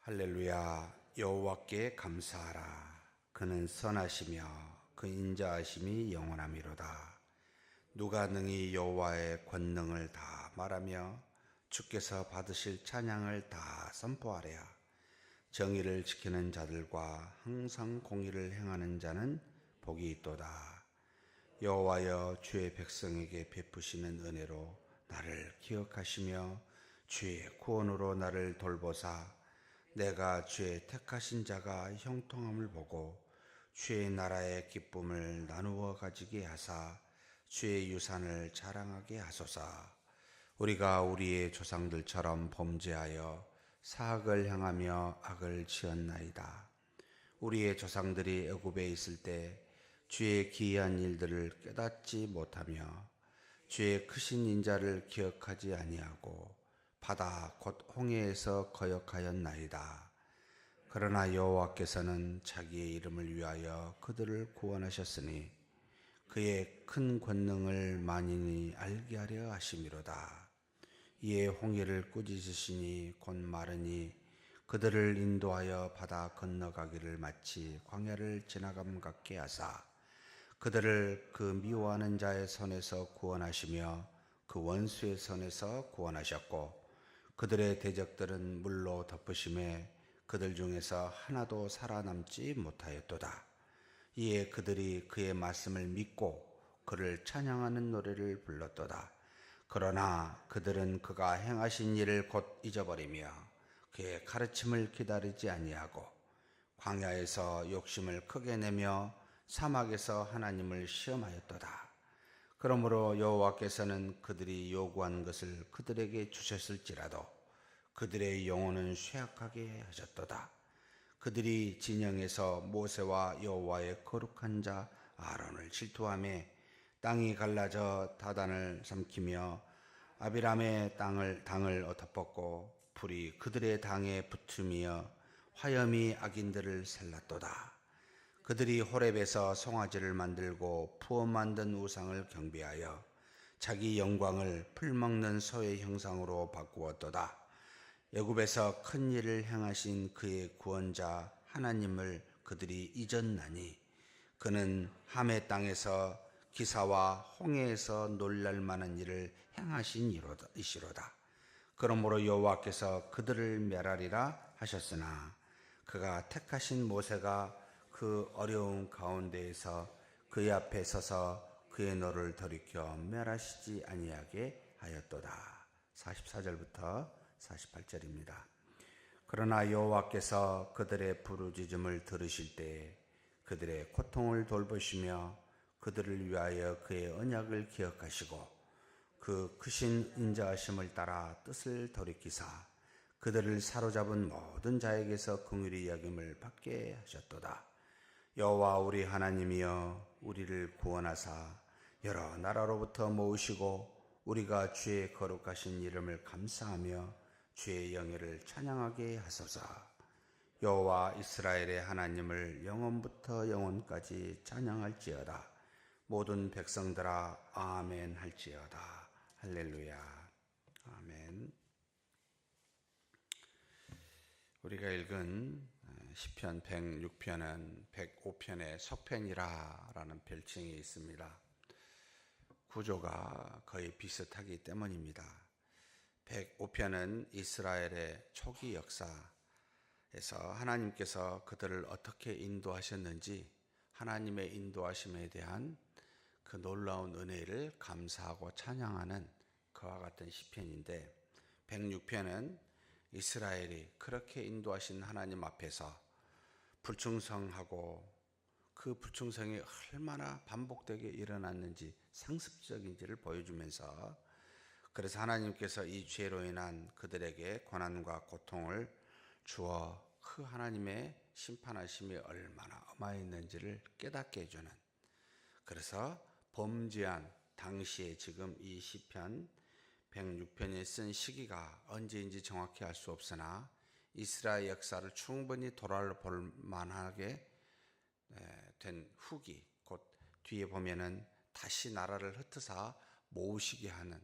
할렐루야. 여호와께 감사하라. 그는 선하시며 그 인자하심이 영원함이로다. 누가 능히 여호와의 권능을 다 말하며 주께서 받으실 찬양을 다 선포하랴. 정의를 지키는 자들과 항상 공의를 행하는 자는 복이 있도다. 여호와여, 주의 백성에게 베푸시는 은혜로 나를 기억하시며 주의 구원으로 나를 돌보사 내가 주의 택하신 자가 형통함을 보고 주의 나라의 기쁨을 나누어 가지게 하사 주의 유산을 자랑하게 하소서. 우리가 우리의 조상들처럼 범죄하여 사악을 행하며 악을 지었나이다. 우리의 조상들이 애굽에 있을 때 주의 기이한 일들을 깨닫지 못하며 주의 크신 인자를 기억하지 아니하고 바다 곧 홍해에서 거역하였나이다. 그러나 여호와께서는 자기의 이름을 위하여 그들을 구원하셨으니 그의 큰 권능을 만인이 알게 하려 하심이로다. 이에 홍해를 꾸짖으시니 곧 마르니 그들을 인도하여 바다 건너가기를 마치 광야를 지나감 같게 하사 그들을 그 미워하는 자의 손에서 구원하시며 그 원수의 손에서 구원하셨고 그들의 대적들은 물로 덮으심에 그들 중에서 하나도 살아남지 못하였도다. 이에 그들이 그의 말씀을 믿고 그를 찬양하는 노래를 불렀도다. 그러나 그들은 그가 행하신 일을 곧 잊어버리며 그의 가르침을 기다리지 아니하고 광야에서 욕심을 크게 내며 사막에서 하나님을 시험하였도다. 그러므로 여호와께서는 그들이 요구한 것을 그들에게 주셨을지라도 그들의 영혼은 쇠약하게 하셨도다. 그들이 진영에서 모세와 여호와의 거룩한 자 아론을 질투하며 땅이 갈라져 다단을 삼키며 아비람의 당을 덮었고 불이 그들의 당에 붙으며 화염이 악인들을 살랐도다. 그들이 호렙에서 송아지를 만들고 부어 만든 우상을 경배하여 자기 영광을 풀먹는 소의 형상으로 바꾸었도다. 애굽에서 큰 일을 행하신 그의 구원자 하나님을 그들이 잊었나니 그는 함의 땅에서 기사와 홍해에서 놀랄 만한 일을 행하신 이시로다. 그러므로 여호와께서 그들을 멸하리라 하셨으나 그가 택하신 모세가 그 어려운 가운데에서 그의 앞에 서서 그의 노를 돌이켜 멸하시지 아니하게 하였도다. 44절부터 48절입니다. 그러나 여호와께서 그들의 부르짖음을 들으실 때 그들의 고통을 돌보시며 그들을 위하여 그의 언약을 기억하시고 그 크신 인자하심을 따라 뜻을 돌이키사 그들을 사로잡은 모든 자에게서 긍휼히 여김을 받게 하셨도다. 여호와 우리 하나님이여, 우리를 구원하사 여러 나라로부터 모으시고 우리가 주의 거룩하신 이름을 감사하며 주의 영예를 찬양하게 하소서. 여호와 이스라엘의 하나님을 영원부터 영원까지 찬양할지어다. 모든 백성들아 아멘 할지어다. 할렐루야. 아멘. 우리가 읽은 시편 106편은 105편의 속편이라는 별칭이 있습니다. 구조가 거의 비슷하기 때문입니다. 105편은 이스라엘의 초기 역사에서 하나님께서 그들을 어떻게 인도하셨는지 하나님의 인도하심에 대한 그 놀라운 은혜를 감사하고 찬양하는 그와 같은 시편인데 106편은 이스라엘이 그렇게 인도하신 하나님 앞에서 불충성하고 그 불충성이 얼마나 반복되게 일어났는지 상습적인지를 보여주면서 그래서 하나님께서 이 죄로 인한 그들에게 고난과 고통을 주어 그 하나님의 심판하심이 얼마나 어마했는지를 깨닫게 해주는, 그래서 범죄한 당시에 지금 이 시편 106편이 쓴 시기가 언제인지 정확히 알 수 없으나 이스라엘 역사를 충분히 돌아볼 만하게 된 후기, 곧 뒤에 보면은 다시 나라를 흩어서 모으시게 하는,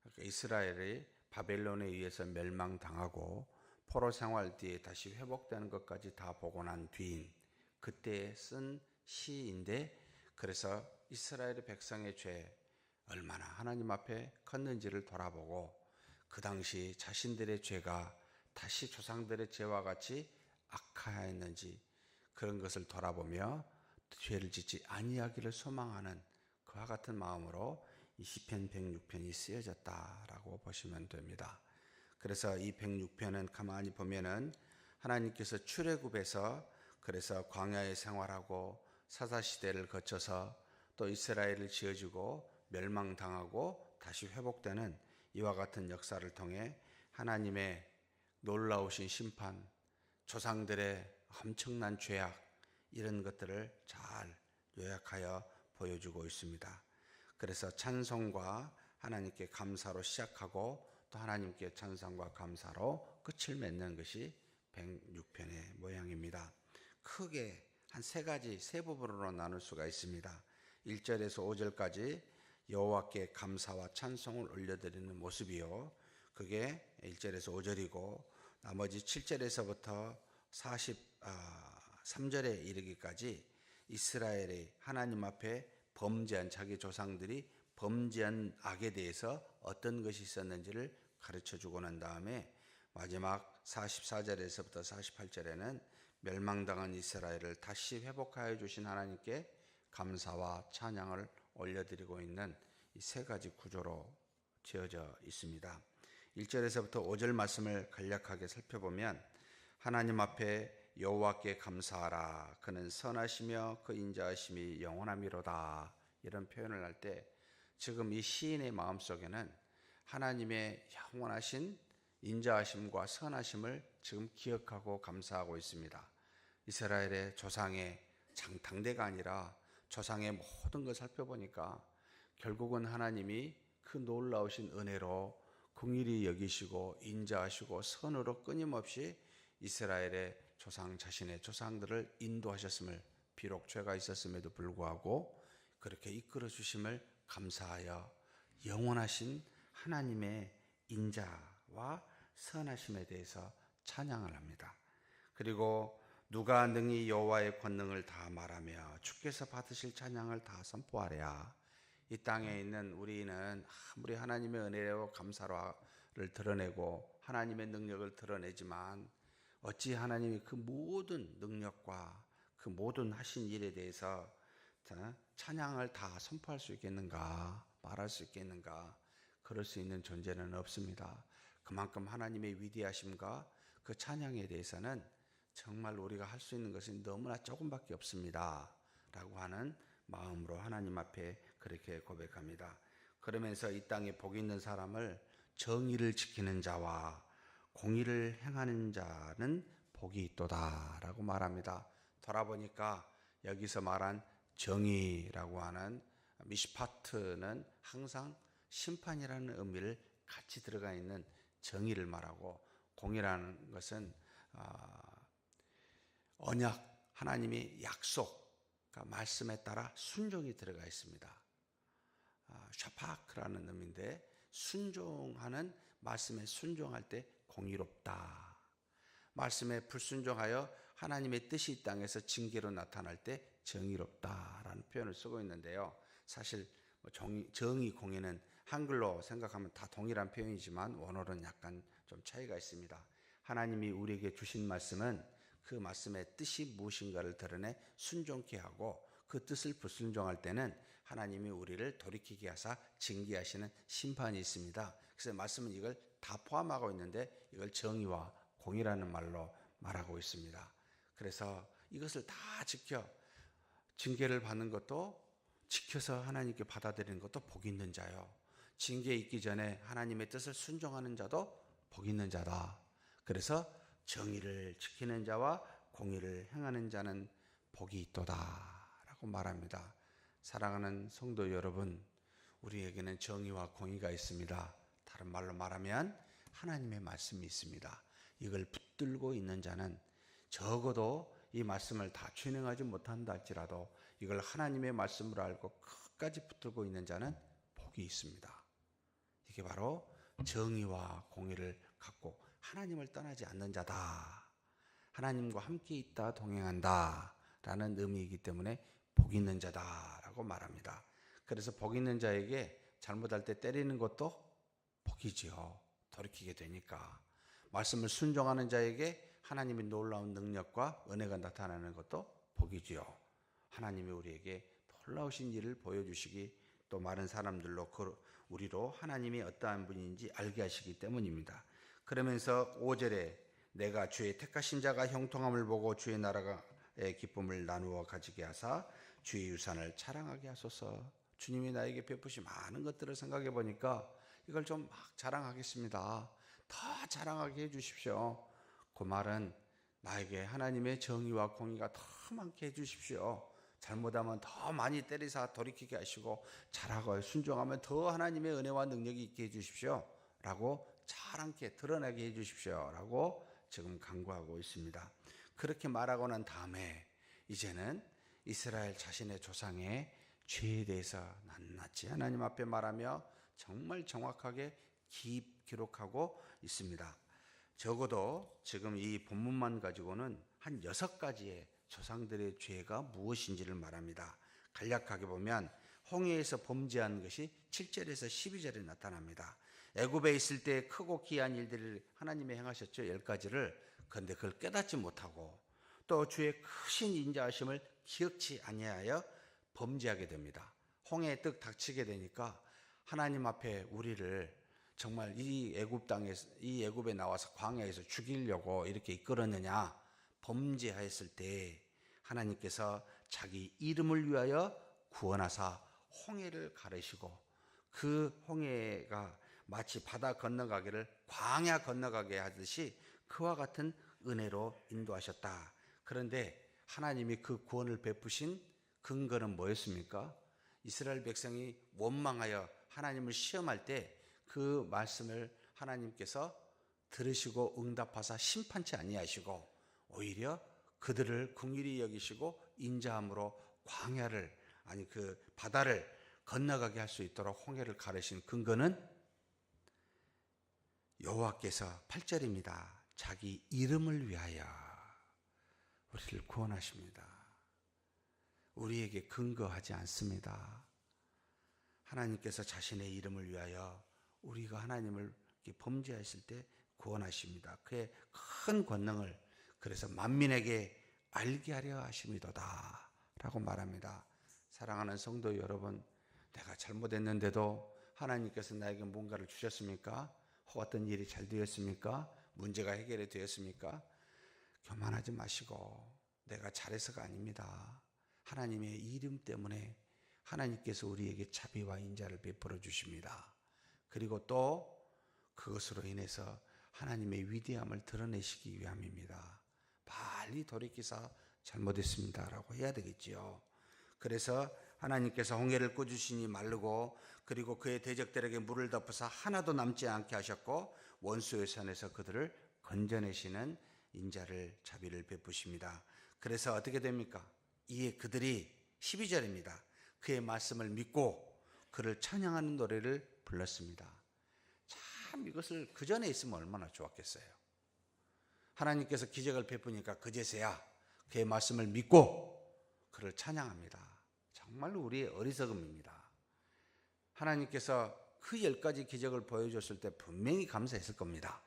그러니까 이스라엘이 바벨론에 의해서 멸망당하고 포로 생활 뒤에 다시 회복되는 것까지 다 보고 난 뒤인 그때 쓴 시인데, 그래서 이스라엘의 백성의 죄 얼마나 하나님 앞에 컸는지를 돌아보고 그 당시 자신들의 죄가 다시 조상들의 죄와 같이 악하였는지 그런 것을 돌아보며 죄를 짓지 아니하기를 소망하는 그와 같은 마음으로 이 시편 106편이 쓰여졌다라고 보시면 됩니다. 그래서 이 106편은 가만히 보면은 하나님께서 출애굽에서 그래서 광야에 생활하고 사사시대를 거쳐서 또 이스라엘을 지어주고 멸망당하고 다시 회복되는 이와 같은 역사를 통해 하나님의 놀라우신 심판, 조상들의 엄청난 죄악, 이런 것들을 잘 요약하여 보여주고 있습니다. 그래서 찬송과 하나님께 감사로 시작하고 또 하나님께 찬송과 감사로 끝을 맺는 것이 106편의 모양입니다. 크게 한 세 부분으로 나눌 수가 있습니다. 1절에서 5절까지 여호와께 감사와 찬송을 올려드리는 모습이요, 그게 1절에서 5절이고 나머지 7절에서부터 43절에 이르기까지 이스라엘의 하나님 앞에 범죄한 자기 조상들이 범죄한 악에 대해서 어떤 것이 있었는지를 가르쳐주고 난 다음에 마지막 44절에서부터 48절에는 멸망당한 이스라엘을 다시 회복하여 주신 하나님께 감사와 찬양을 올려드리고 있는 이 세 가지 구조로 지어져 있습니다. 1절에서부터 5절 말씀을 간략하게 살펴보면 하나님 앞에 여호와께 감사하라, 그는 선하시며 그 인자하심이 영원함이로다, 이런 표현을 할 때 지금 이 시인의 마음속에는 하나님의 영원하신 인자하심과 선하심을 지금 기억하고 감사하고 있습니다. 이스라엘의 조상의 장탕대가 아니라 조상의 모든 걸 살펴보니까 결국은 하나님이 그 놀라우신 은혜로 긍휼히 여기시고 인자하시고 선으로 끊임없이 이스라엘의 조상, 자신의 조상들을 인도하셨음을, 비록 죄가 있었음에도 불구하고 그렇게 이끌어 주심을 감사하여 영원하신 하나님의 인자와 선하심에 대해서 찬양을 합니다. 그리고 누가 능히 여호와의 권능을 다 말하며 주께서 받으실 찬양을 다 선포하랴. 이 땅에 있는 우리는 아무리 하나님의 은혜로 감사를 드러내고 하나님의 능력을 드러내지만 어찌 하나님이 그 모든 능력과 그 모든 하신 일에 대해서 찬양을 다 선포할 수 있겠는가, 말할 수 있겠는가? 그럴 수 있는 존재는 없습니다. 그만큼 하나님의 위대하심과 그 찬양에 대해서는 정말 우리가 할 수 있는 것이 너무나 조금밖에 없습니다 라고 하는 마음으로 하나님 앞에 그렇게 고백합니다. 그러면서 이 땅에 복 있는 사람을 정의를 지키는 자와 공의를 행하는 자는 복이 있도다 라고 말합니다. 돌아보니까 여기서 말한 정의라고 하는 미시파트는 항상 심판이라는 의미를 같이 들어가 있는 정의를 말하고, 공의라는 것은 언약, 하나님의 약속, 말씀에 따라 순종이 들어가 있습니다. 샤파크라는 의미인데 순종하는, 말씀에 순종할 때 공의롭다. 말씀에 불순종하여 하나님의 뜻이 이 땅에서 징계로 나타날 때 정의롭다라는 표현을 쓰고 있는데요. 사실 정의, 공의는 한글로 생각하면 다 동일한 표현이지만 원어로는 약간 좀 차이가 있습니다. 하나님이 우리에게 주신 말씀은 그 말씀의 뜻이 무엇인가를 드러내 순종케 하고, 그 뜻을 불순종할 때는 하나님이 우리를 돌이키게 하사 징계하시는 심판이 있습니다. 그래서 말씀은 이걸 다 포함하고 있는데 이걸 정의와 공의라는 말로 말하고 있습니다. 그래서 이것을 다 지켜 징계를 받는 것도 지켜서 하나님께 받아들이는 것도 복 있는 자요, 징계에 있기 전에 하나님의 뜻을 순종하는 자도 복 있는 자다. 그래서 정의를 지키는 자와 공의를 행하는 자는 복이 있도다 라고 말합니다. 사랑하는 성도 여러분, 우리에게는 정의와 공의가 있습니다. 다른 말로 말하면 하나님의 말씀이 있습니다. 이걸 붙들고 있는 자는 적어도 이 말씀을 다 준행하지 못한다 할지라도 이걸 하나님의 말씀으로 알고 끝까지 붙들고 있는 자는 복이 있습니다. 이게 바로 정의와 공의를 갖고 하나님을 떠나지 않는 자다. 하나님과 함께 있다 동행한다 라는 의미이기 때문에 복 있는 자다라고 말합니다. 그래서 복 있는 자에게 잘못할 때 때리는 것도 복이지요. 돌이키게 되니까. 말씀을 순종하는 자에게 하나님의 놀라운 능력과 은혜가 나타나는 것도 복이지요. 하나님이 우리에게 놀라우신 일을 보여주시기, 또 많은 사람들로 우리로 하나님이 어떠한 분인지 알게 하시기 때문입니다. 그러면서 5절에 내가 주의 택하신 자가 형통함을 보고 주의 나라의 기쁨을 나누어 가지게 하사 주의 유산을 자랑하게 하소서. 주님이 나에게 베푸신 많은 것들을 생각해 보니까 이걸 좀 막 자랑하겠습니다. 더 자랑하게 해주십시오. 그 말은 나에게 하나님의 정의와 공의가 더 많게 해주십시오. 잘못하면 더 많이 때리사 돌이키게 하시고, 잘하고 순종하면 더 하나님의 은혜와 능력이 있게 해주십시오 라고 자랑케 드러나게 해주십시오 라고 지금 간구하고 있습니다. 그렇게 말하고 난 다음에 이제는 이스라엘 자신의 조상의 죄에 대해서 낱낱이 하나님 앞에 말하며 정말 정확하게 기록하고 있습니다. 적어도 지금 이 본문만 가지고는 한 6가지의 조상들의 죄가 무엇인지를 말합니다. 간략하게 보면 홍해에서 범죄한 것이 7절에서 12절에 나타납니다. 애굽에 있을 때 크고 기이한 일들을 하나님이 행하셨죠. 10가지를. 그런데 그걸 깨닫지 못하고 또 주의 크신 인자하심을 기억치 아니하여 범죄하게 됩니다. 홍해의 떡 닥치게 되니까 하나님 앞에 우리를 정말 이 애굽 땅에서, 이 애굽에 나와서 광야에서 죽이려고 이렇게 이끌었느냐 범죄하였을 때 하나님께서 자기 이름을 위하여 구원하사 홍해를 가르시고, 그 홍해가 마치 바다 건너가기를 광야 건너가게 하듯이 그와 같은 은혜로 인도하셨다. 그런데 하나님이 그 구원을 베푸신 근거는 뭐였습니까? 이스라엘 백성이 원망하여 하나님을 시험할 때 그 말씀을 하나님께서 들으시고 응답하사 심판치 아니하시고 오히려 그들을 긍휼히 여기시고 인자함으로 광야를, 아니 그 바다를 건너가게 할 수 있도록 홍해를 가르신 근거는 여호와께서 8절입니다. 자기 이름을 위하여 우리를 구원하십니다. 우리에게 근거하지 않습니다. 하나님께서 자신의 이름을 위하여 우리가 하나님을 범죄했을 때 구원하십니다. 그의 큰 권능을 그래서 만민에게 알게 하려 하심이도다 라고 말합니다. 사랑하는 성도 여러분, 내가 잘못했는데도 하나님께서 나에게 뭔가를 주셨습니까? 혹 어떤 일이 잘 되었습니까? 문제가 해결이 되었습니까? 교만하지 마시고, 내가 잘해서가 아닙니다. 하나님의 이름 때문에 하나님께서 우리에게 자비와 인자를 베풀어 주십니다. 그리고 또 그것으로 인해서 하나님의 위대함을 드러내시기 위함입니다. 빨리 돌이키사 잘못했습니다 라고 해야 되겠지요. 그래서 하나님께서 홍해를 꽂으시니 마르고, 그리고 그의 대적들에게 물을 덮으사 하나도 남지 않게 하셨고, 원수의 손에서 그들을 건져내시는 인자를, 자비를 베푸십니다. 그래서 어떻게 됩니까? 이에 그들이 12절입니다. 그의 말씀을 믿고 그를 찬양하는 노래를 불렀습니다. 참 이것을 그 전에 있으면 얼마나 좋았겠어요. 하나님께서 기적을 베푸니까 그제서야 그의 말씀을 믿고 그를 찬양합니다. 정말로 우리의 어리석음입니다. 하나님께서 그 10가지 기적을 보여줬을 때 분명히 감사했을 겁니다.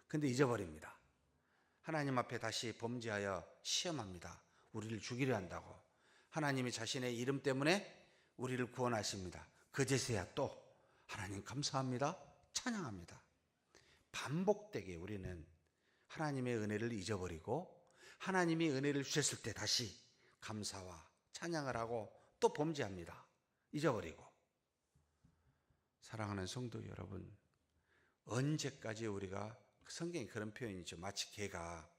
근데 잊어버립니다. 하나님 앞에 다시 범죄하여 시험합니다. 우리를 죽이려 한다고. 하나님이 자신의 이름 때문에 우리를 구원하십니다. 그제서야 또 하나님 감사합니다, 찬양합니다. 반복되게 우리는 하나님의 은혜를 잊어버리고, 하나님이 은혜를 주셨을 때 다시 감사와 찬양을 하고 또 범죄합니다. 잊어버리고. 사랑하는 성도 여러분, 언제까지 우리가, 성경에 그런 표현이 있죠. 마치 개가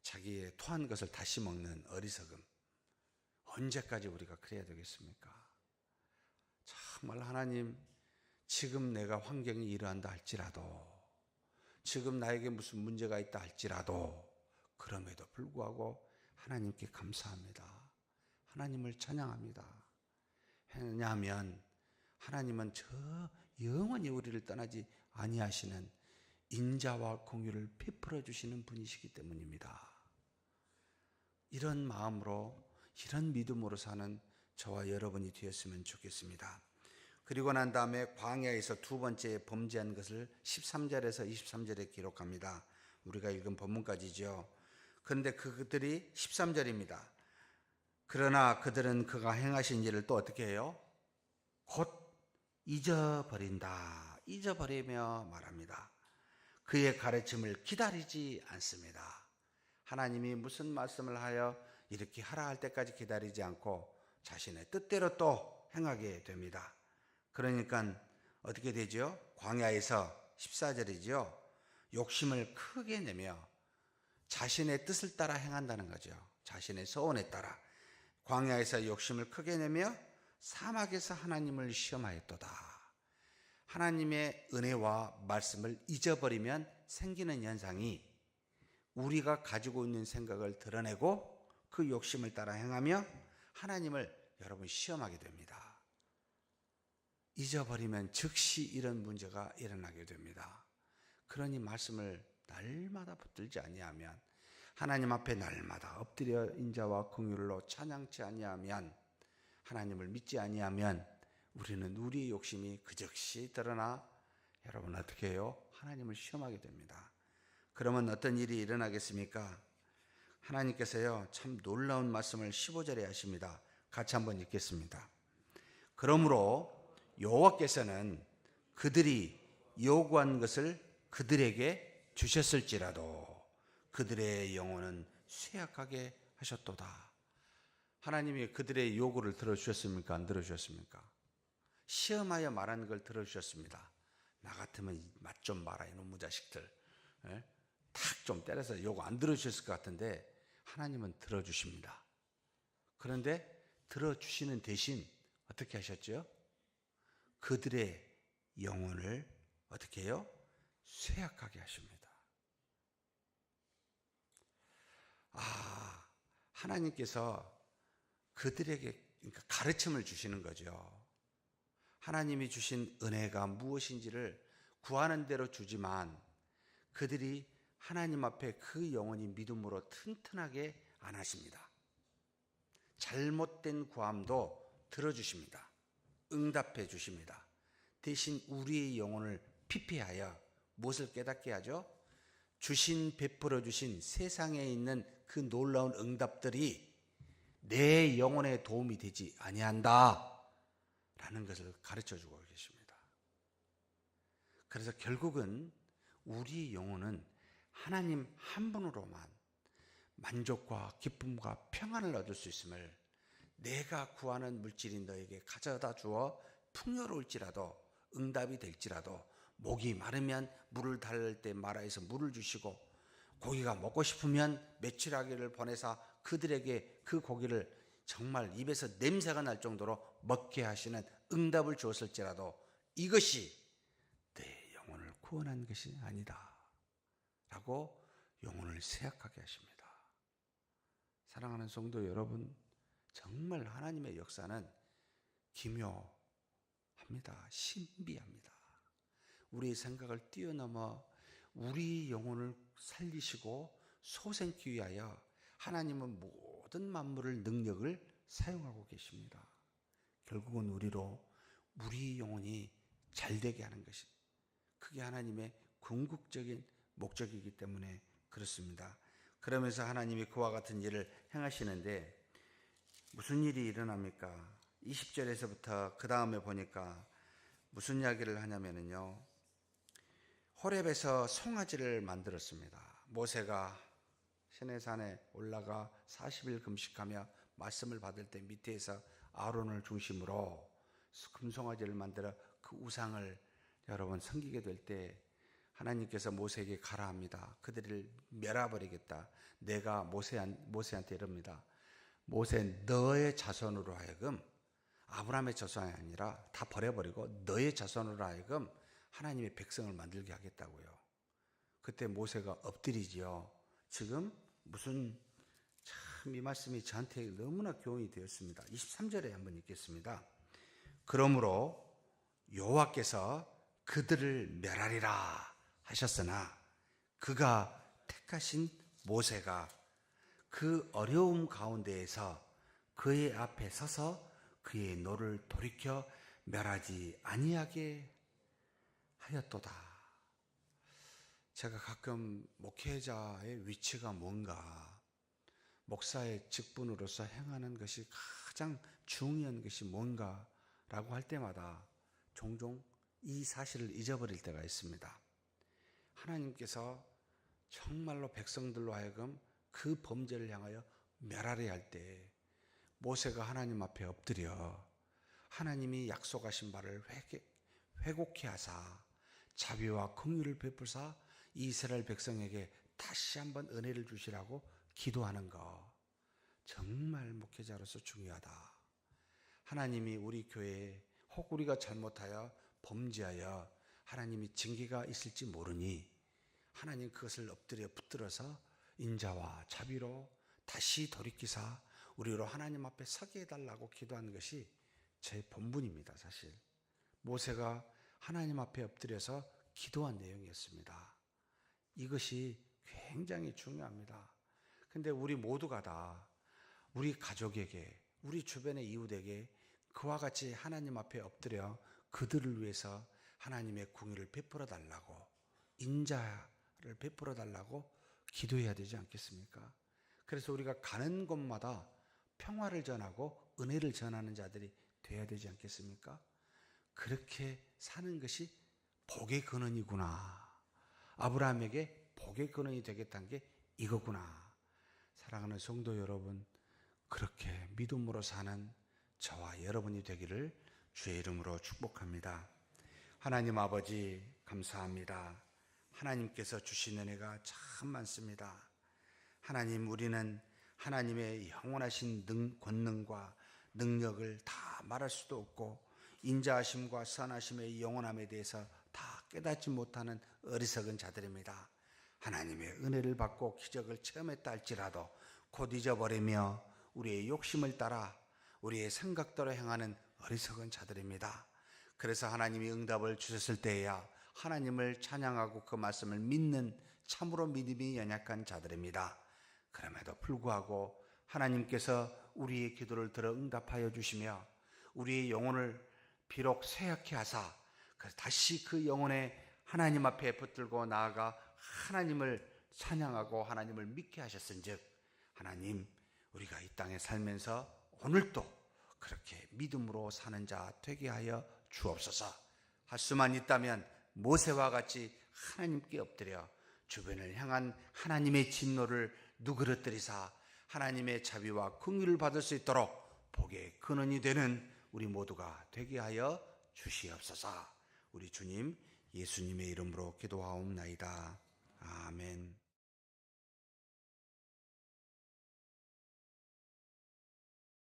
자기의 토한 것을 다시 먹는 어리석음. 언제까지 우리가 그래야 되겠습니까? 정말 하나님, 지금 내가 환경이 이러한다 할지라도, 지금 나에게 무슨 문제가 있다 할지라도, 그럼에도 불구하고 하나님께 감사합니다. 하나님을 찬양합니다. 왜냐하면 하나님은 저 영원히 우리를 떠나지 아니하시는 인자와 공유를 베풀어 주시는 분이시기 때문입니다. 이런 마음으로, 이런 믿음으로 사는 저와 여러분이 되었으면 좋겠습니다. 그리고 난 다음에 광야에서 두 번째 범죄한 것을 13절에서 23절에 기록합니다. 우리가 읽은 본문까지죠. 그런데 그들이 13절입니다. 그러나 그들은 그가 행하신 일을 또 어떻게 해요? 곧 잊어버린다. 잊어버리며 말합니다. 그의 가르침을 기다리지 않습니다. 하나님이 무슨 말씀을 하여 이렇게 하라 할 때까지 기다리지 않고 자신의 뜻대로 또 행하게 됩니다. 그러니까 어떻게 되죠? 광야에서 14절이죠. 욕심을 크게 내며 자신의 뜻을 따라 행한다는 거죠. 자신의 소원에 따라 광야에서 욕심을 크게 내며 사막에서 하나님을 시험하였도다. 하나님의 은혜와 말씀을 잊어버리면 생기는 현상이 우리가 가지고 있는 생각을 드러내고 그 욕심을 따라 행하며 하나님을 여러분 시험하게 됩니다. 잊어버리면 즉시 이런 문제가 일어나게 됩니다. 그러니 말씀을 날마다 붙들지 아니하면, 하나님 앞에 날마다 엎드려 인자와 긍휼로 찬양치 아니하면, 하나님을 믿지 아니하면 우리는 우리의 욕심이 그 즉시 드러나 여러분 어떻게 해요? 하나님을 시험하게 됩니다. 그러면 어떤 일이 일어나겠습니까? 하나님께서요 참 놀라운 말씀을 15절에 하십니다. 같이 한번 읽겠습니다. 그러므로 여호와께서는 그들이 요구한 것을 그들에게 주셨을지라도 그들의 영혼은 쇠약하게 하셨도다. 하나님이 그들의 요구를 들어주셨습니까? 안 들어주셨습니까? 시험하여 말하는 걸 들어주셨습니다. 나 같으면 맛 좀 봐라 이놈의 자식들, 탁 좀 때려서 요구 안 들어주셨을 것 같은데 하나님은 들어주십니다. 그런데 들어주시는 대신 어떻게 하셨죠? 그들의 영혼을 어떻게 해요? 쇠약하게 하십니다. 하나님께서 그들에게 그러니까 가르침을 주시는 거죠. 하나님이 주신 은혜가 무엇인지를 구하는 대로 주지만 그들이 하나님 앞에 그 영혼이 믿음으로 튼튼하게 안 하십니다. 잘못된 구함도 들어주십니다. 응답해 주십니다. 대신 우리의 영혼을 피폐하여 무엇을 깨닫게 하죠? 베풀어 주신 세상에 있는 그 놀라운 응답들이 내 영혼에 도움이 되지 아니한다 라는 것을 가르쳐 주고 계십니다. 그래서 결국은 우리 영혼은 하나님 한 분으로만 만족과 기쁨과 평안을 얻을 수 있음을, 내가 구하는 물질이 너에게 가져다 주어 풍요로울지라도, 응답이 될지라도, 목이 마르면 물을 달랄 때 마라에서 물을 주시고, 고기가 먹고 싶으면 메추라기를 보내사 그들에게 그 고기를 정말 입에서 냄새가 날 정도로 먹게 하시는 응답을 주었을지라도 이것이 내 영혼을 구원한 것이 아니다 라고 영혼을 쇠약하게 하십니다. 사랑하는 성도 여러분, 정말 하나님의 역사는 기묘합니다. 신비합니다. 우리의 생각을 뛰어넘어 우리 영혼을 살리시고 소생케 위하여 하나님은 모든 만물을 능력을 사용하고 계십니다. 결국은 우리 영혼이 잘되게 하는 것이 그게 하나님의 궁극적인 목적이기 때문에 그렇습니다. 그러면서 하나님이 그와 같은 일을 행하시는데 무슨 일이 일어납니까? 20절에서부터 그 다음에 보니까 무슨 이야기를 하냐면요, 호렙에서 송아지를 만들었습니다. 모세가 시내산에 올라가 40일 금식하며 말씀을 받을 때 밑에서 아론을 중심으로 금송아지를 만들어 그 우상을 여러분 섬기게 될 때 하나님께서 모세에게 가라 합니다. 그들을 멸해버리겠다. 내가 모세한테 이럽니다. 모세, 너의 자손으로 하여금, 아브라함의 자손이 아니라 다 버려버리고 너의 자손으로 하여금 하나님의 백성을 만들게 하겠다고요. 그때 모세가 엎드리지요. 지금 무슨 참 이 말씀이 저한테 너무나 교훈이 되었습니다. 23절에 한번 읽겠습니다. 그러므로 여호와께서 그들을 멸하리라 하셨으나 그가 택하신 모세가 그 어려움 가운데에서 그의 앞에 서서 그의 노를 돌이켜 멸하지 아니하게 하였도다. 제가 가끔 목회자의 위치가 뭔가, 목사의 직분으로서 행하는 것이 가장 중요한 것이 뭔가라고 할 때마다 종종 이 사실을 잊어버릴 때가 있습니다. 하나님께서 정말로 백성들로 하여금 그 범죄를 향하여 멸하려 할 때 모세가 하나님 앞에 엎드려 하나님이 약속하신 바를 회곡케 하사 자비와 긍휼을 베푸사 이스라엘 백성에게 다시 한번 은혜를 주시라고 기도하는 거 정말 목회자로서 중요하다. 하나님이 우리 교회에 혹 우리가 잘못하여 범죄하여 하나님이 징계가 있을지 모르니 하나님 그것을 엎드려 붙들어서 인자와 자비로 다시 돌이키사 우리로 하나님 앞에 서게 해달라고 기도하는 것이 제 본분입니다. 사실 모세가 하나님 앞에 엎드려서 기도한 내용이었습니다. 이것이 굉장히 중요합니다. 근데 우리 모두가 다 우리 가족에게, 우리 주변의 이웃에게 그와 같이 하나님 앞에 엎드려 그들을 위해서 하나님의 긍휼을 베풀어 달라고, 인자를 베풀어 달라고 기도해야 되지 않겠습니까? 그래서 우리가 가는 곳마다 평화를 전하고 은혜를 전하는 자들이 돼야 되지 않겠습니까? 그렇게 사는 것이 복의 근원이구나. 아브라함에게 복의 근원이 되겠다는 게 이거구나. 사랑하는 성도 여러분, 그렇게 믿음으로 사는 저와 여러분이 되기를 주의 이름으로 축복합니다. 하나님 아버지 감사합니다. 하나님께서 주신 은혜가 참 많습니다. 하나님, 우리는 하나님의 영원하신 권능과 능력을 다 말할 수도 없고 인자하심과 선하심의 영원함에 대해서 다 깨닫지 못하는 어리석은 자들입니다. 하나님의 은혜를 받고 기적을 체험했다 할지라도 곧 잊어버리며 우리의 욕심을 따라 우리의 생각대로 행하는 어리석은 자들입니다. 그래서 하나님이 응답을 주셨을 때에야 하나님을 찬양하고 그 말씀을 믿는 참으로 믿음이 연약한 자들입니다. 그럼에도 불구하고 하나님께서 우리의 기도를 들어 응답하여 주시며 우리의 영혼을 비록 쇠약케 하사 다시 그 영혼에 하나님 앞에 붙들고 나아가 하나님을 찬양하고 하나님을 믿게 하셨은즉, 하나님, 우리가 이 땅에 살면서 오늘도 그렇게 믿음으로 사는 자 되게 하여 주옵소서. 할 수만 있다면 모세와 같이 하나님께 엎드려 주변을 향한 하나님의 진노를 누그러뜨리사 하나님의 자비와 긍휼을 받을 수 있도록 복의 근원이 되는 우리 모두가 되게 하여 주시옵소서. 우리 주님 예수님의 이름으로 기도하옵나이다. 아멘.